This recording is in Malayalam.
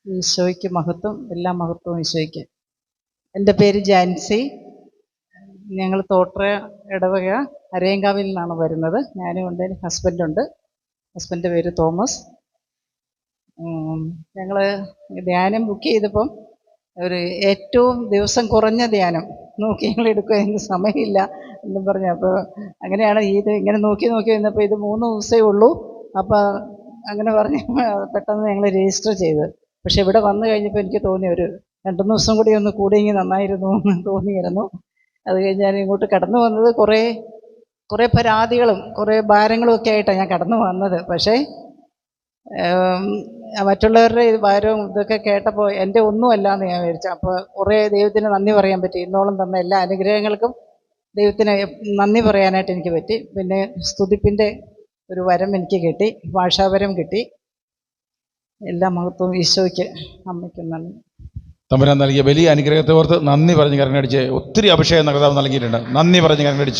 ഈശോയ്ക്ക് മഹത്വം, എല്ലാ മഹത്വവും ഈശോയ്ക്ക്. എൻ്റെ പേര് ജാൻസി. ഞങ്ങൾ തോട്ടറ ഇടവക അരയങ്കാവിൽ നിന്നാണ് വരുന്നത്. ഞാനും ഉണ്ട്, ഹസ്ബൻഡുണ്ട്. ഹസ്ബൻഡിൻ്റെ പേര് തോമസ്. ഞങ്ങൾ ധ്യാനം ബുക്ക് ചെയ്തപ്പം ഒരു ഏറ്റവും ദിവസം കുറഞ്ഞ ധ്യാനം നോക്കി ഞങ്ങൾ എടുക്കുക, എനിക്ക് സമയമില്ല എന്നും പറഞ്ഞു. അപ്പോൾ അങ്ങനെയാണ് ഇത് ഇങ്ങനെ നോക്കി വന്നപ്പോൾ ഇത് 3 ദിവസമേ ഉള്ളൂ. അപ്പോൾ അങ്ങനെ പറഞ്ഞ് പെട്ടെന്ന് ഞങ്ങൾ രജിസ്റ്റർ ചെയ്ത്. പക്ഷെ ഇവിടെ വന്നു കഴിഞ്ഞപ്പോൾ എനിക്ക് തോന്നി ഒരു 2-3 ദിവസം കൂടി ഒന്ന് കൂടിയെങ്കിൽ നന്നായിരുന്നു എന്ന് തോന്നിയിരുന്നു. അത് കഴിഞ്ഞ് ഞാൻ ഇങ്ങോട്ട് കടന്നു വന്നത് കുറേ പരാതികളും കുറേ ഭാരങ്ങളും ഒക്കെ ആയിട്ടാണ് ഞാൻ കടന്നു വന്നത്. പക്ഷേ മറ്റുള്ളവരുടെ ഭാരവും ഇതൊക്കെ കേട്ടപ്പോൾ എൻ്റെ ഒന്നുമല്ല എന്ന് ഞാൻ വിചാരിച്ചു. അപ്പോൾ കുറേ ദൈവത്തിന് നന്ദി പറയാൻ പറ്റി. ഇന്നോളം തന്ന എല്ലാ അനുഗ്രഹങ്ങൾക്കും ദൈവത്തിന് നന്ദി പറയാനായിട്ട് എനിക്ക് പറ്റി. പിന്നെ സ്തുതിപ്പിൻ്റെ ഒരു വരം എനിക്ക് കിട്ടി, ഭാഷാവരം കിട്ടി. എല്ലാ മഹത്വവും ഈശോയ്ക്ക്, അമ്മയ്ക്കും നന്ദി. തമ്പുരാൻ നൽകിയ വലിയ അനുഗ്രഹത്തെ ഓർത്ത് നന്ദി പറഞ്ഞ് കരങ്ങടിച്ച്. ഒത്തിരി അഭിഷേകം കർത്താവ് നൽകിയിട്ടുണ്ട്. നന്ദി പറഞ്ഞ് കരങ്ങടിച്ചു.